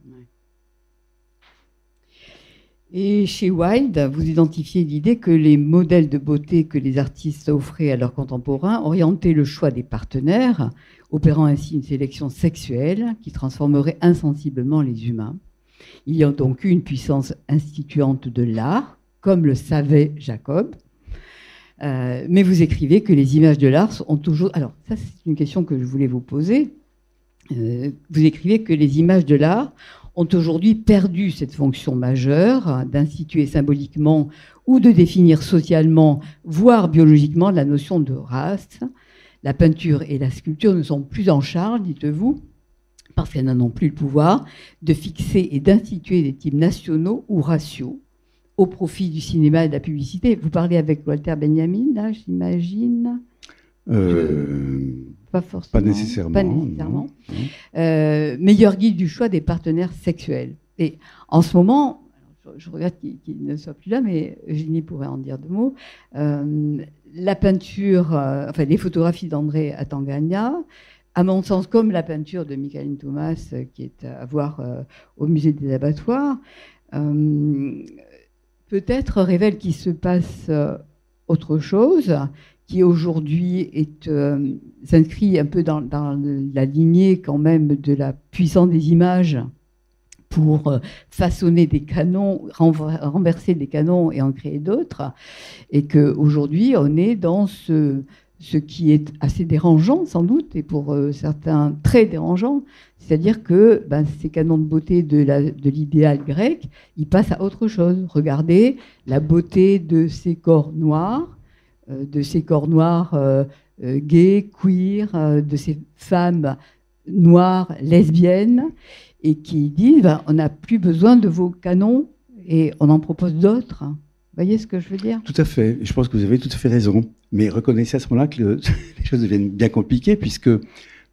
Et chez Wilde, vous identifiez l'idée que les modèles de beauté que les artistes offraient à leurs contemporains orientaient le choix des partenaires, opérant ainsi une sélection sexuelle qui transformerait insensiblement les humains. Il y a donc eu une puissance instituante de l'art, comme le savait Jacob. Mais vous écrivez que les images de l'art ont toujours... Alors, ça, c'est une question que je voulais vous poser. Vous écrivez que les images de l'art ont aujourd'hui perdu cette fonction majeure d'instituer symboliquement ou de définir socialement, voire biologiquement, la notion de race. La peinture et la sculpture ne sont plus en charge, dites-vous, parce qu'elles n'en ont plus le pouvoir, de fixer et d'instituer des types nationaux ou raciaux au profit du cinéma et de la publicité. Vous parlez avec Walter Benjamin, là, j'imagine. Pas forcément. Pas nécessairement. Pas nécessairement. Non. Meilleur guide du choix des partenaires sexuels. Et en ce moment, je regrette qu'il ne soit plus là, mais Eugénie pourrait en dire deux mots. La peinture, enfin les photographies d'André Atangana, à mon sens, comme la peinture de Michaeline Thomas, qui est à voir au musée des abattoirs, peut-être révèle qu'il se passe autre chose, qui aujourd'hui s'inscrit un peu dans la lignée quand même de la puissance des images pour façonner des canons, renverser des canons et en créer d'autres, et qu'aujourd'hui on est dans ce qui est assez dérangeant sans doute, et pour certains très dérangeant, c'est-à-dire que ces canons de beauté de l'idéal grec, ils passent à autre chose. Regardez la beauté de ces corps noirs, gays, queer, de ces femmes noires, lesbiennes, et qui disent on n'a plus besoin de vos canons et on en propose d'autres. Vous voyez ce que je veux dire ? Tout à fait. Je pense que vous avez tout à fait raison. Mais reconnaissez à ce moment-là que les choses deviennent bien compliquées, puisque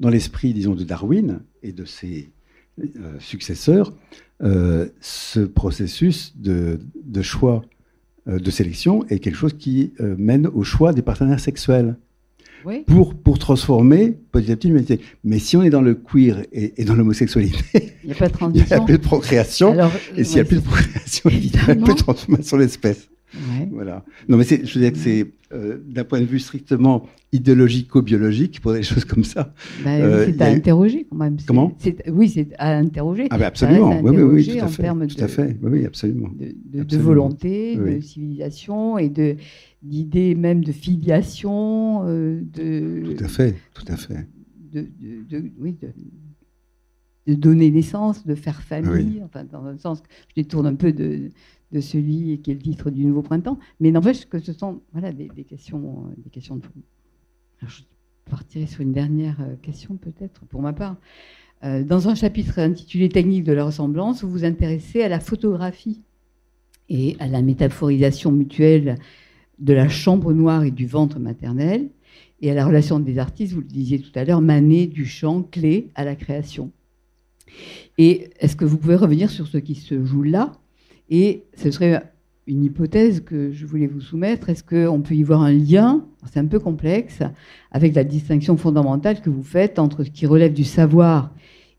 dans l'esprit, disons, de Darwin et de ses successeurs, ce processus de choix, de sélection, est quelque chose qui mène au choix des partenaires sexuels. Oui. Pour transformer petit à petit l'humanité. Mais si on est dans le queer et dans l'homosexualité, il n'y a pas de il transition. n'y a plus de procréation. Alors, et s'il n'y a plus de procréation, il n'y a plus de transformation d'espèce. Ouais. Voilà. Non, mais je veux dire que c'est d'un point de vue strictement idéologico-biologique, pour des choses comme ça. C'est à interroger quand même. Comment ? Oui, c'est à interroger. Ah ben absolument. Oui, tout à fait. En termes tout à fait. Oui, absolument. De volonté, de civilisation et d'idées même de filiation. Tout à fait. De donner naissance, de faire famille. Oui. Enfin, dans un sens, je détourne un peu de celui qui est le titre du Nouveau Printemps, mais n'empêche que ce sont des questions de fond. Alors, je partirai sur une dernière question peut-être pour ma part. Dans un chapitre intitulé Technique de la ressemblance, vous vous intéressez à la photographie et à la métaphorisation mutuelle de la chambre noire et du ventre maternel, et à la relation des artistes, vous le disiez tout à l'heure, Manet, Duchamp, Klee à la création. Et est-ce que vous pouvez revenir sur ce qui se joue là ? Et ce serait une hypothèse que je voulais vous soumettre. Est-ce qu'on peut y voir un lien, c'est un peu complexe, avec la distinction fondamentale que vous faites entre ce qui relève du savoir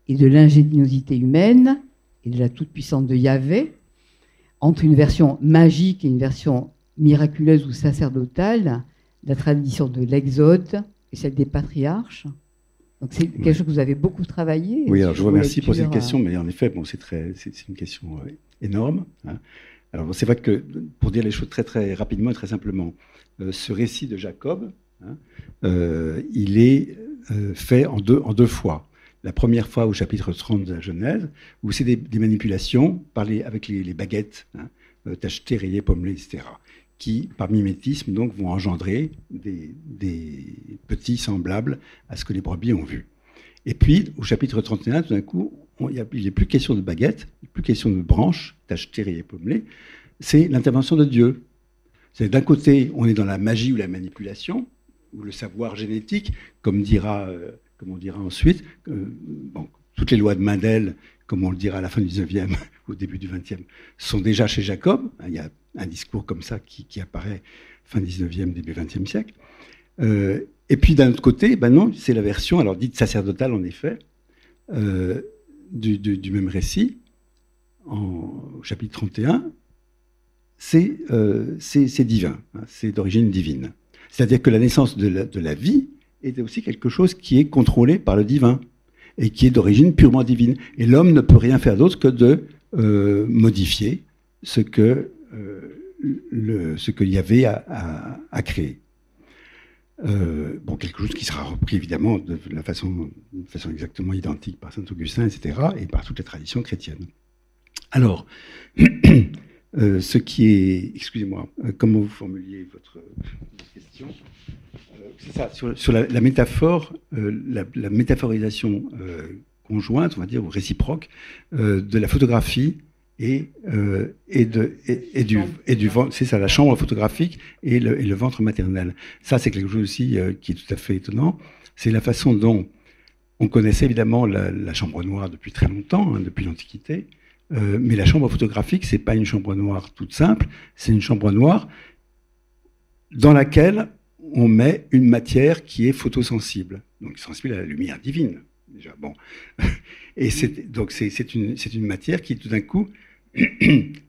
et de l'ingéniosité humaine et de la toute-puissance de Yahvé, entre une version magique et une version miraculeuse ou sacerdotale, la tradition de l'Exode et celle des patriarches? Donc c'est quelque chose que vous avez beaucoup travaillé. Oui, alors je vous remercie pour cette question, mais en effet, c'est une question énorme. Hein. Alors c'est vrai que, pour dire les choses très très rapidement et très simplement, ce récit de Jacob, hein, il est fait en deux fois. La première fois au chapitre 30 de la Genèse, où c'est des manipulations avec les baguettes, hein, tacheté, rayé, pommelé, etc., qui, par mimétisme, donc, vont engendrer des petits semblables à ce que les brebis ont vu. Et puis, au chapitre 31, tout d'un coup, il n'est plus question de baguettes, il n'est plus question de branches, tacheté, rayé, pommelé, c'est l'intervention de Dieu. C'est d'un côté, on est dans la magie ou la manipulation, ou le savoir génétique, comme on dira ensuite, bon, toutes les lois de Mendel, comme on le dira à la fin du 19e, au début du 20e, sont déjà chez Jacob. Il y a un discours comme ça qui apparaît fin 19e, début 20e siècle. Et puis d'un autre côté, ben non, c'est la version, alors dite sacerdotale en effet, du même récit, au chapitre 31, c'est divin, hein, c'est d'origine divine. C'est-à-dire que la naissance de la vie est aussi quelque chose qui est contrôlé par le divin et qui est d'origine purement divine. Et l'homme ne peut rien faire d'autre que de modifier ce que Yahvé a créé. Bon, quelque chose qui sera repris évidemment de façon exactement identique par saint Augustin, etc., et par toute la tradition chrétienne. Alors, ce qui est... Excusez-moi, comment vous formuliez votre question? C'est ça, sur la métaphore, la métaphorisation conjointe, on va dire, ou réciproque, de la photographie et du ventre, c'est ça, la chambre photographique et le ventre maternel. Ça, c'est quelque chose aussi qui est tout à fait étonnant. C'est la façon dont on connaissait évidemment la chambre noire depuis très longtemps, hein, depuis l'Antiquité, mais la chambre photographique, c'est pas une chambre noire toute simple, c'est une chambre noire dans laquelle on met une matière qui est photosensible, donc sensible à la lumière divine. Déjà, bon. Et donc c'est une matière qui tout d'un coup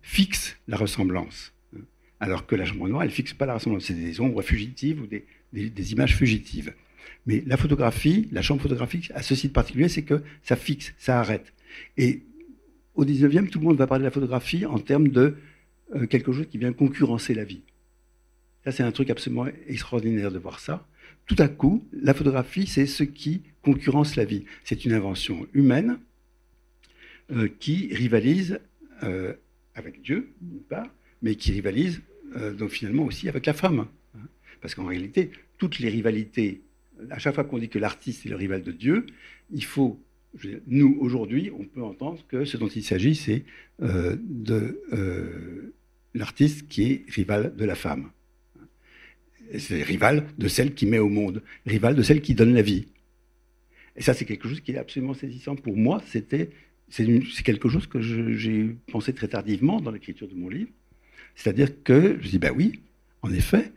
fixe la ressemblance, alors que la chambre noire, elle fixe pas la ressemblance. C'est des ombres fugitives ou des images fugitives. Mais la photographie, la chambre photographique, a ceci de particulier, c'est que ça fixe, ça arrête. Et au 19e, tout le monde va parler de la photographie en termes de quelque chose qui vient concurrencer la vie. Ça, c'est un truc absolument extraordinaire de voir ça. Tout à coup, la photographie, c'est ce qui concurrence la vie. C'est une invention humaine qui rivalise avec Dieu, d'une part, mais qui rivalise donc finalement aussi avec la femme. Hein. Parce qu'en réalité, toutes les rivalités, à chaque fois qu'on dit que l'artiste est le rival de Dieu, il faut, nous, aujourd'hui, on peut entendre que ce dont il s'agit, c'est de l'artiste qui est rival de la femme. C'est rival de celle qui met au monde, rival de celle qui donne la vie. Et ça, c'est quelque chose qui est absolument saisissant. Pour moi, c'est quelque chose que j'ai pensé très tardivement dans l'écriture de mon livre. C'est-à-dire que je dis, ben oui, en effet,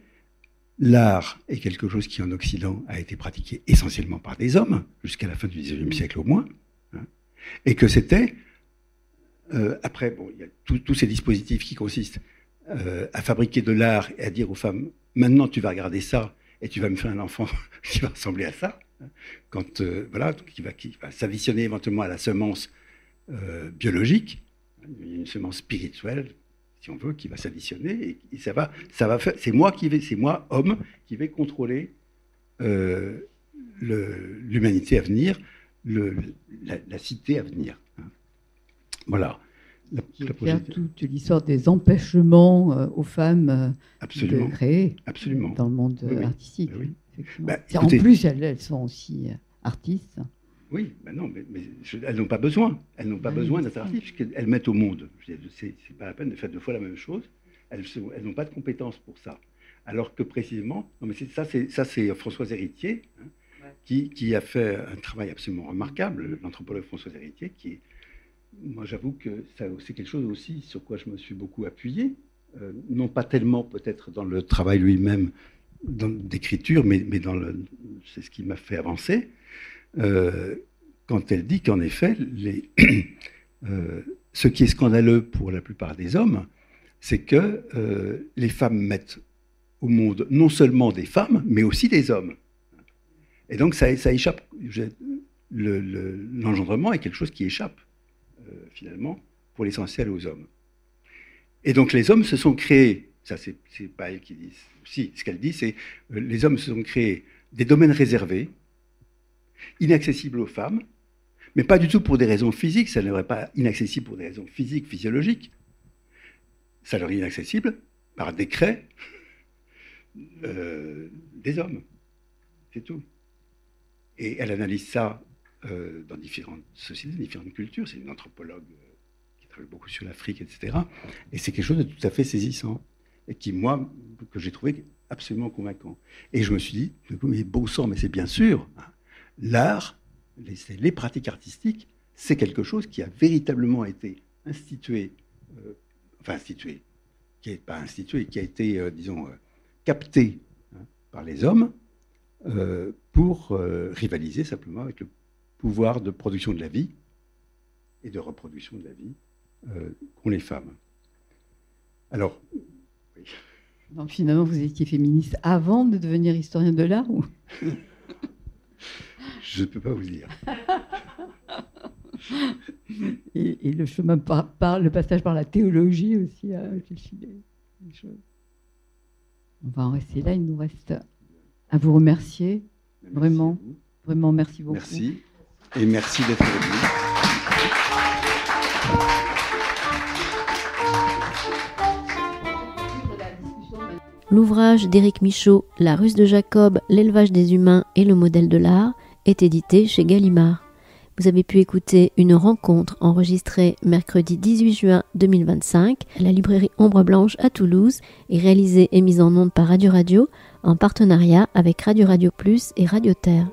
l'art est quelque chose qui, en Occident, a été pratiqué essentiellement par des hommes, jusqu'à la fin du XIXe siècle au moins, hein, et que c'était, après, bon, il y a tous ces dispositifs qui consistent à fabriquer de l'art et à dire aux femmes, maintenant tu vas regarder ça et tu vas me faire un enfant qui va ressembler à ça, quand, voilà, qui va s'additionner éventuellement à la semence biologique, une semence spirituelle, si on veut, qui va s'additionner, et ça va faire, c'est moi, homme, qui vais contrôler l'humanité à venir, la cité à venir. Hein. Voilà. Qui éclaire toute l'histoire des empêchements aux femmes de créer dans le monde artistique. Oui. Bah, écoutez, en plus, elles sont aussi artistes. Oui, ben non, mais elles n'ont pas besoin. Elles n'ont pas besoin d'être artistes, puisqu'elles mettent au monde. C'est pas la peine de faire deux fois la même chose. Elles n'ont pas de compétences pour ça. Alors que précisément, non, mais ça c'est Françoise Héritier, hein, qui a fait un travail absolument remarquable, l'anthropologue Françoise Héritier, qui est... Moi, j'avoue que c'est quelque chose aussi sur quoi je me suis beaucoup appuyé, non pas tellement peut-être dans le travail lui-même d'écriture, mais c'est ce qui m'a fait avancer, quand elle dit qu'en effet, ce qui est scandaleux pour la plupart des hommes, c'est que les femmes mettent au monde non seulement des femmes, mais aussi des hommes. Et donc ça échappe. L'engendrement est quelque chose qui échappe finalement, pour l'essentiel aux hommes. Et donc les hommes se sont créés, ça c'est pas elle qui dit, si, ce qu'elle dit c'est les hommes se sont créés des domaines réservés, inaccessibles aux femmes, mais pas du tout pour des raisons physiques, ça ne serait pas inaccessible pour des raisons physiques, physiologiques, ça leur est inaccessible par décret des hommes, c'est tout. Et elle analyse ça dans différentes sociétés, différentes cultures, c'est une anthropologue qui travaille beaucoup sur l'Afrique, etc. Et c'est quelque chose de tout à fait saisissant, et qui, moi, que j'ai trouvé absolument convaincant. Et je me suis dit, mais bon sang, mais c'est bien sûr, hein, l'art, les pratiques artistiques, c'est quelque chose qui a véritablement été institué, qui a été, disons, capté hein, par les hommes pour rivaliser simplement avec le pouvoir de production de la vie et de reproduction de la vie qu'ont les femmes. Alors, oui. Donc finalement, vous étiez féministe avant de devenir historien de l'art ou... Je ne peux pas vous dire. Et le chemin le passage par la théologie aussi a réfléchi les choses. On va en rester là. Il nous reste à vous remercier. Merci vraiment, à vous. vraiment, merci beaucoup. Merci. Et merci d'être venu. L'ouvrage d'Éric Michaud, La ruse de Jacob, l'élevage des humains et le modèle de l'art, est édité chez Gallimard. Vous avez pu écouter une rencontre enregistrée mercredi 18 juin 2025 à la librairie Ombre Blanche à Toulouse et réalisée et mise en onde par Radio Radio en partenariat avec Radio Radio Plus et Radio Terre.